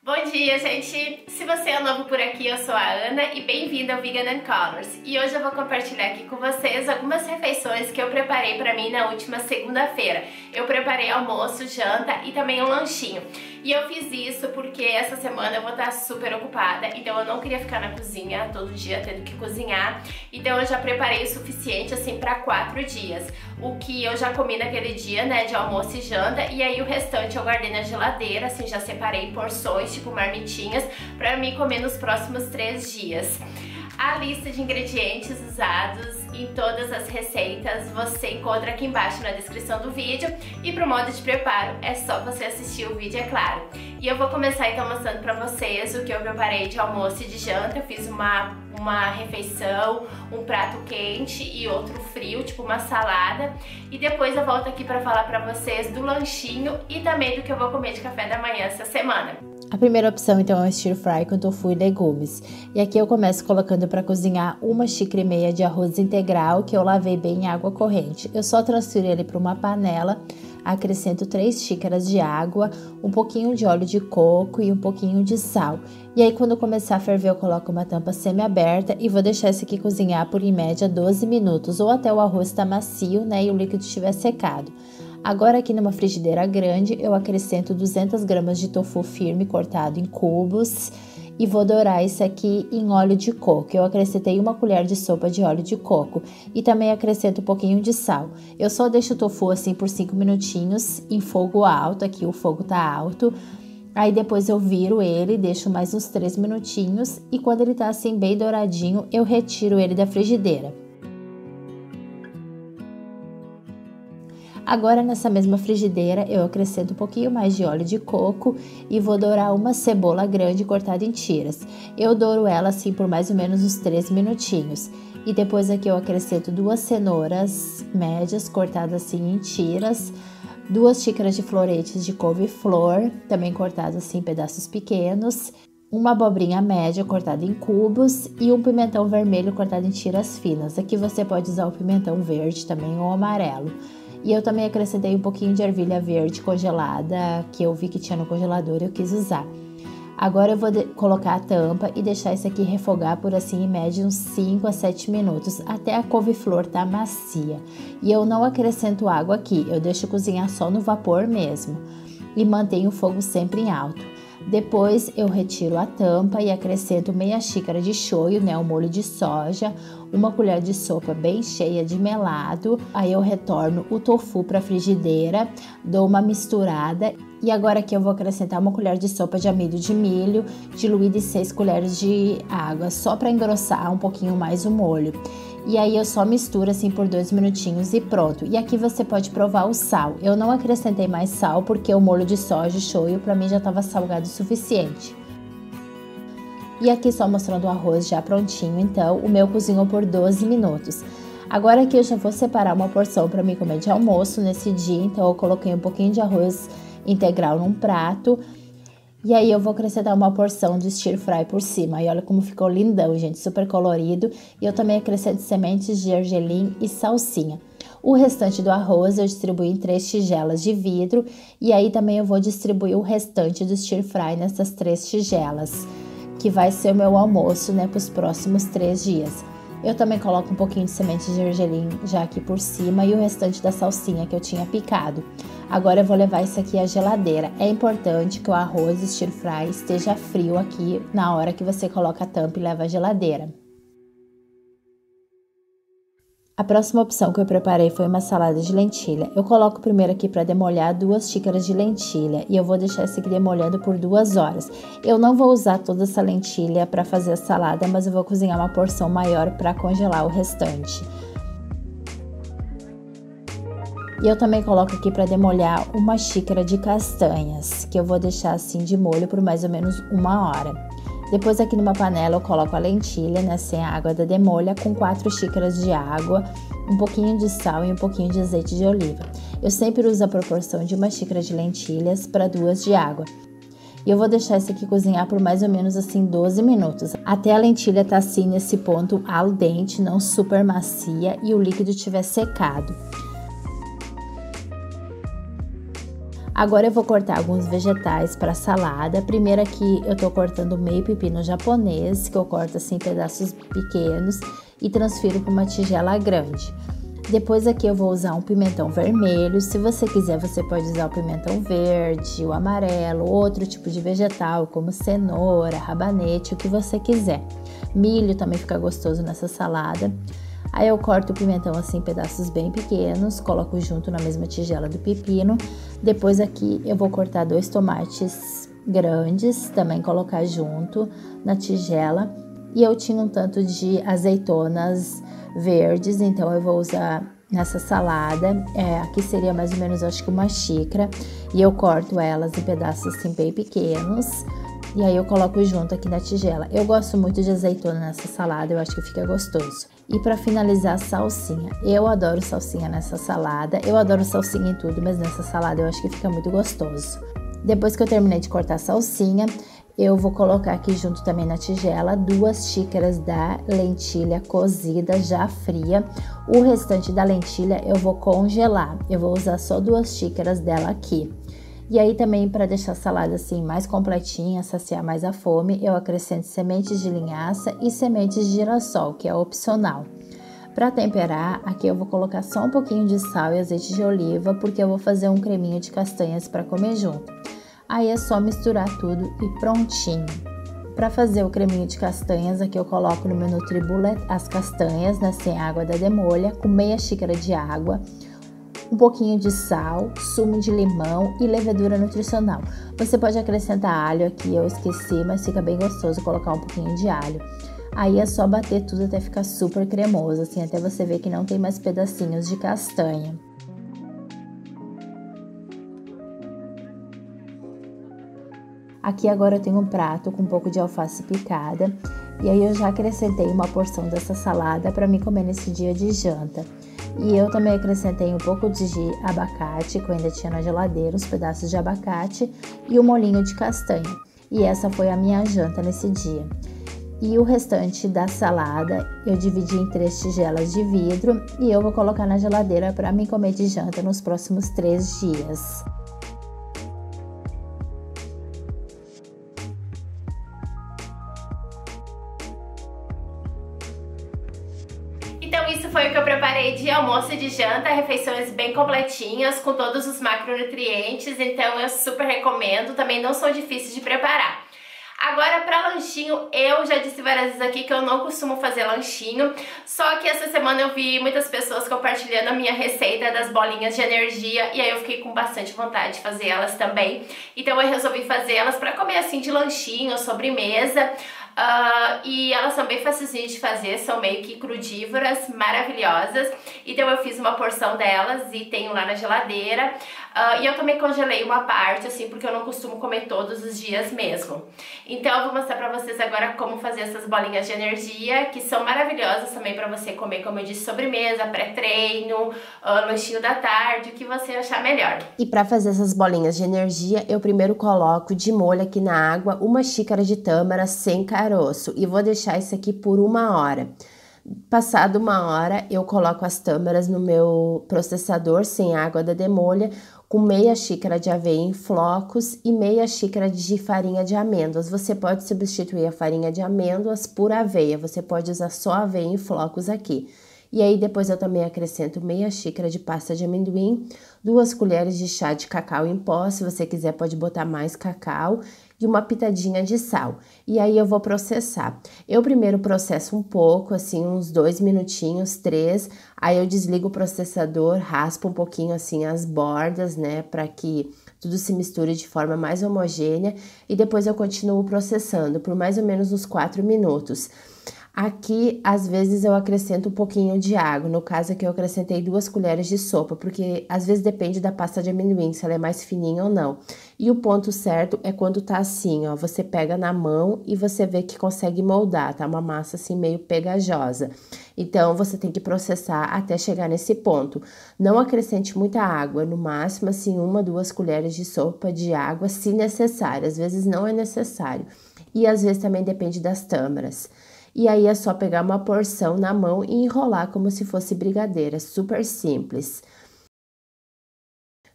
Bom dia, gente! Se você é novo por aqui, eu sou a Ana e bem-vindo ao Vegan and Colors. E hoje eu vou compartilhar aqui com vocês algumas refeições que eu preparei pra mim na última segunda-feira. Eu preparei almoço, janta e também um lanchinho. E eu fiz isso porque essa semana eu vou estar super ocupada, então eu não queria ficar na cozinha todo dia tendo que cozinhar. Então eu já preparei o suficiente assim pra 4 dias. O que eu já comi naquele dia, né, de almoço e janta, e aí o restante eu guardei na geladeira, assim, já separei em porções, tipo marmitinhas, pra mim comer nos próximos 3 dias. A lista de ingredientes usados em todas as receitas você encontra aqui embaixo na descrição do vídeo, e pro modo de preparo é só você assistir o vídeo, é claro. E eu vou começar então mostrando pra vocês o que eu preparei de almoço e de janta. Eu fiz uma refeição, um prato quente e outro frio, tipo uma salada, e depois eu volto aqui pra falar pra vocês do lanchinho e também do que eu vou comer de café da manhã essa semana. A primeira opção então é o stir fry com tofu e legumes. E aqui eu começo colocando para cozinhar 1,5 xícaras de arroz integral que eu lavei bem em água corrente. Eu só transfiro ele para uma panela, acrescento 3 xícaras de água, um pouquinho de óleo de coco e um pouquinho de sal. E aí quando começar a ferver eu coloco uma tampa semi-aberta e vou deixar isso aqui cozinhar por em média 12 minutos ou até o arroz estar macio, né, e o líquido estiver secado. Agora aqui numa frigideira grande eu acrescento 200 gramas de tofu firme cortado em cubos e vou dourar isso aqui em óleo de coco. Eu acrescentei 1 colher de sopa de óleo de coco e também acrescento um pouquinho de sal. Eu só deixo o tofu assim por 5 minutinhos em fogo alto, aqui o fogo tá alto. Aí depois eu viro ele, deixo mais uns 3 minutinhos e quando ele tá assim bem douradinho eu retiro ele da frigideira. Agora nessa mesma frigideira eu acrescento um pouquinho mais de óleo de coco e vou dourar uma cebola grande cortada em tiras. Eu douro ela assim por mais ou menos uns 3 minutinhos. E depois aqui eu acrescento 2 cenouras médias cortadas assim em tiras, 2 xícaras de floretes de couve-flor, também cortadas assim em pedaços pequenos, uma abobrinha média cortada em cubos e um pimentão vermelho cortado em tiras finas. Aqui você pode usar o pimentão verde também ou amarelo. E eu também acrescentei um pouquinho de ervilha verde congelada, que eu vi que tinha no congelador e eu quis usar. Agora eu vou colocar a tampa e deixar isso aqui refogar por assim em média uns 5 a 7 minutos, até a couve-flor tá macia. E eu não acrescento água aqui, eu deixo cozinhar só no vapor mesmo. E mantenho o fogo sempre em alto. Depois eu retiro a tampa e acrescento meia xícara de shoyu, né, o molho de soja, 1 colher de sopa bem cheia de melado. Aí eu retorno o tofu para a frigideira, dou uma misturada e agora aqui eu vou acrescentar 1 colher de sopa de amido de milho, diluído em 6 colheres de água, só para engrossar um pouquinho mais o molho. E aí eu só misturo assim por 2 minutinhos e pronto. E aqui você pode provar o sal. Eu não acrescentei mais sal porque o molho de soja e shoyu para mim já estava salgado o suficiente. E aqui só mostrando o arroz já prontinho, então o meu cozinhou por 12 minutos. Agora aqui eu já vou separar uma porção para mim comer de almoço nesse dia, então eu coloquei um pouquinho de arroz integral num prato. E aí eu vou acrescentar uma porção de stir fry por cima. E olha como ficou lindão, gente, super colorido. E eu também acrescento sementes de gergelim e salsinha. O restante do arroz eu distribuí em 3 tigelas de vidro. E aí também eu vou distribuir o restante do stir fry nessas 3 tigelas, que vai ser o meu almoço, né, para os próximos 3 dias. Eu também coloco um pouquinho de semente de gergelim já aqui por cima e o restante da salsinha que eu tinha picado. Agora eu vou levar isso aqui à geladeira. É importante que o arroz stir fry esteja frio aqui na hora que você coloca a tampa e leva à geladeira. A próxima opção que eu preparei foi uma salada de lentilha. Eu coloco primeiro aqui para demolhar 2 xícaras de lentilha e eu vou deixar isso aqui demolhando por 2 horas. Eu não vou usar toda essa lentilha para fazer a salada, mas eu vou cozinhar uma porção maior para congelar o restante. E eu também coloco aqui para demolhar 1 xícara de castanhas, que eu vou deixar assim de molho por mais ou menos 1 hora. Depois aqui numa panela eu coloco a lentilha, né, sem a água da demolha, com 4 xícaras de água, um pouquinho de sal e um pouquinho de azeite de oliva. Eu sempre uso a proporção de 1 xícara de lentilhas para 2 de água. E eu vou deixar isso aqui cozinhar por mais ou menos assim 12 minutos, até a lentilha tá assim nesse ponto al dente, não super macia, e o líquido tiver secado. Agora eu vou cortar alguns vegetais para salada. Primeiro aqui eu tô cortando meio pepino japonês, que eu corto assim em pedaços pequenos e transfiro para uma tigela grande. Depois aqui eu vou usar um pimentão vermelho. Se você quiser, você pode usar o pimentão verde, o amarelo, outro tipo de vegetal, como cenoura, rabanete, o que você quiser. Milho também fica gostoso nessa salada. Aí eu corto o pimentão assim em pedaços bem pequenos, coloco junto na mesma tigela do pepino. Depois aqui eu vou cortar 2 tomates grandes, também colocar junto na tigela. E eu tinha um tanto de azeitonas verdes, então eu vou usar nessa salada. Aqui seria mais ou menos, acho que uma xícara. E eu corto elas em pedaços assim bem pequenos. E aí eu coloco junto aqui na tigela. Eu gosto muito de azeitona nessa salada, eu acho que fica gostoso. E para finalizar, salsinha. Eu adoro salsinha nessa salada. Eu adoro salsinha em tudo, mas nessa salada eu acho que fica muito gostoso. Depois que eu terminei de cortar a salsinha, eu vou colocar aqui junto também na tigela 2 xícaras da lentilha cozida já fria. O restante da lentilha eu vou congelar. Eu vou usar só 2 xícaras dela aqui. E aí também, para deixar a salada assim mais completinha, saciar mais a fome, eu acrescento sementes de linhaça e sementes de girassol, que é opcional. Para temperar, aqui eu vou colocar só um pouquinho de sal e azeite de oliva, porque eu vou fazer um creminho de castanhas para comer junto. Aí é só misturar tudo e prontinho. Para fazer o creminho de castanhas, aqui eu coloco no meu Nutribullet as castanhas, né, sem água da demolha, com meia xícara de água, um pouquinho de sal, sumo de limão e levedura nutricional. Você pode acrescentar alho aqui, eu esqueci, mas fica bem gostoso colocar um pouquinho de alho. Aí é só bater tudo até ficar super cremoso, assim, até você ver que não tem mais pedacinhos de castanha. Aqui agora eu tenho um prato com um pouco de alface picada e aí eu já acrescentei uma porção dessa salada para mim comer nesse dia de janta. E eu também acrescentei um pouco de abacate, que eu ainda tinha na geladeira, os pedaços de abacate e o molhinho de castanha. E essa foi a minha janta nesse dia. E o restante da salada eu dividi em 3 tigelas de vidro e eu vou colocar na geladeira para mim comer de janta nos próximos 3 dias. Então isso foi o que eu preparei de almoço e de janta, refeições bem completinhas, com todos os macronutrientes, então eu super recomendo, também não são difíceis de preparar. Agora para lanchinho, eu já disse várias vezes aqui que eu não costumo fazer lanchinho, só que essa semana eu vi muitas pessoas compartilhando a minha receita das bolinhas de energia e aí eu fiquei com bastante vontade de fazer elas também, então eu resolvi fazer elas para comer assim de lanchinho, sobremesa. E elas são bem facilzinhas de fazer, são meio que crudívoras, maravilhosas. Então eu fiz uma porção delas e tenho lá na geladeira. E eu também congelei uma parte, assim, porque eu não costumo comer todos os dias mesmo. Então eu vou mostrar pra vocês agora como fazer essas bolinhas de energia, que são maravilhosas também pra você comer, como eu disse, sobremesa, pré-treino, lanchinho da tarde, o que você achar melhor. E pra fazer essas bolinhas de energia, eu primeiro coloco de molho aqui na água 1 xícara de tâmara sem caroço e vou deixar isso aqui por 1 hora. Passado 1 hora, eu coloco as tâmaras no meu processador sem água da demolha, com meia xícara de aveia em flocos e meia xícara de farinha de amêndoas. Você pode substituir a farinha de amêndoas por aveia, você pode usar só aveia em flocos aqui. E aí depois eu também acrescento meia xícara de pasta de amendoim, 2 colheres de chá de cacau em pó, se você quiser pode botar mais cacau, e uma pitadinha de sal. E aí eu vou processar. Eu primeiro processo um pouco, assim, uns 2 minutinhos, 3, aí eu desligo o processador, raspo um pouquinho assim as bordas, né, para que tudo se misture de forma mais homogênea, e depois eu continuo processando por mais ou menos uns 4 minutos. Aqui, às vezes, eu acrescento um pouquinho de água. No caso aqui, eu acrescentei 2 colheres de sopa, porque às vezes depende da pasta de amendoim, se ela é mais fininha ou não. E o ponto certo é quando tá assim, ó, você pega na mão e você vê que consegue moldar, tá? Uma massa assim meio pegajosa. Então, você tem que processar até chegar nesse ponto. Não acrescente muita água, no máximo, assim, 1, 2 colheres de sopa de água, se necessário. Às vezes não é necessário. E às vezes também depende das tâmaras. E aí é só pegar uma porção na mão e enrolar como se fosse brigadeiro, é super simples.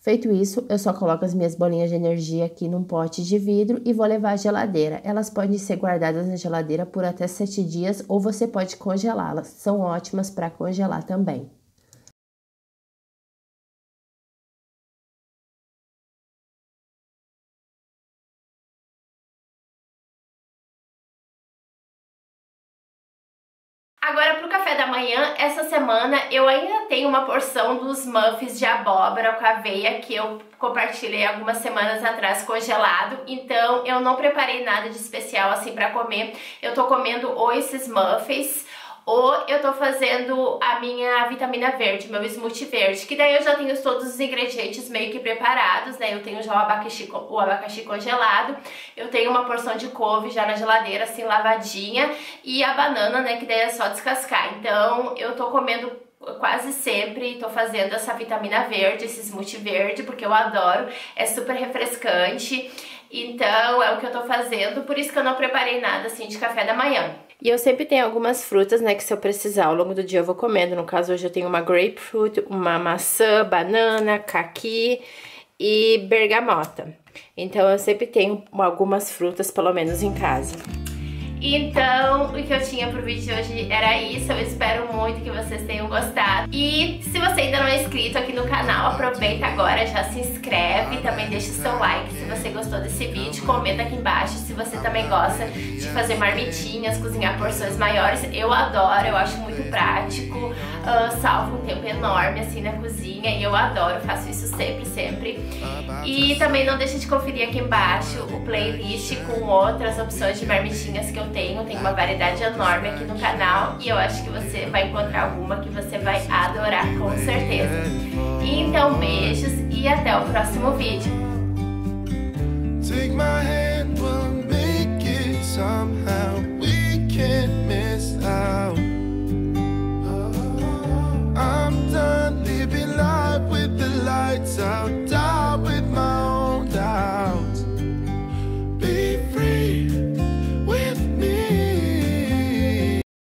Feito isso, eu só coloco as minhas bolinhas de energia aqui num pote de vidro e vou levar à geladeira. Elas podem ser guardadas na geladeira por até 7 dias ou você pode congelá-las. São ótimas para congelar também. Agora pro café da manhã, essa semana eu ainda tenho uma porção dos muffins de abóbora com aveia que eu compartilhei algumas semanas atrás congelado, então eu não preparei nada de especial assim pra comer. Eu tô comendo ou esses muffins ou eu tô fazendo a minha vitamina verde, meu smoothie verde, que daí eu já tenho todos os ingredientes meio que preparados, né? Eu tenho já o abacaxi congelado, eu tenho uma porção de couve já na geladeira, assim, lavadinha, e a banana, né, que daí é só descascar. Então eu tô comendo quase sempre, tô fazendo essa vitamina verde, esse smoothie verde, porque eu adoro, é super refrescante. Então é o que eu tô fazendo, por isso que eu não preparei nada assim de café da manhã. E eu sempre tenho algumas frutas, né, que se eu precisar ao longo do dia eu vou comendo. No caso hoje eu tenho uma grapefruit, uma maçã, banana, caqui e bergamota. Então eu sempre tenho algumas frutas pelo menos em casa. Então, o que eu tinha pro vídeo de hoje era isso. Eu espero muito que vocês tenham gostado. E se você ainda não é inscrito aqui no canal, aproveita agora, já se inscreve. Também deixa o seu like se você gostou desse vídeo. Comenta aqui embaixo se você também gosta de fazer marmitinhas, cozinhar porções maiores. Eu adoro, eu acho muito prático. Salva um tempo enorme assim na cozinha. E eu adoro, faço isso sempre. E também não deixa de conferir aqui embaixo o playlist com outras opções de marmitinhas que eu tenho uma variedade enorme aqui no canal e eu acho que você vai encontrar alguma que você vai adorar com certeza. Então beijos e até o próximo vídeo.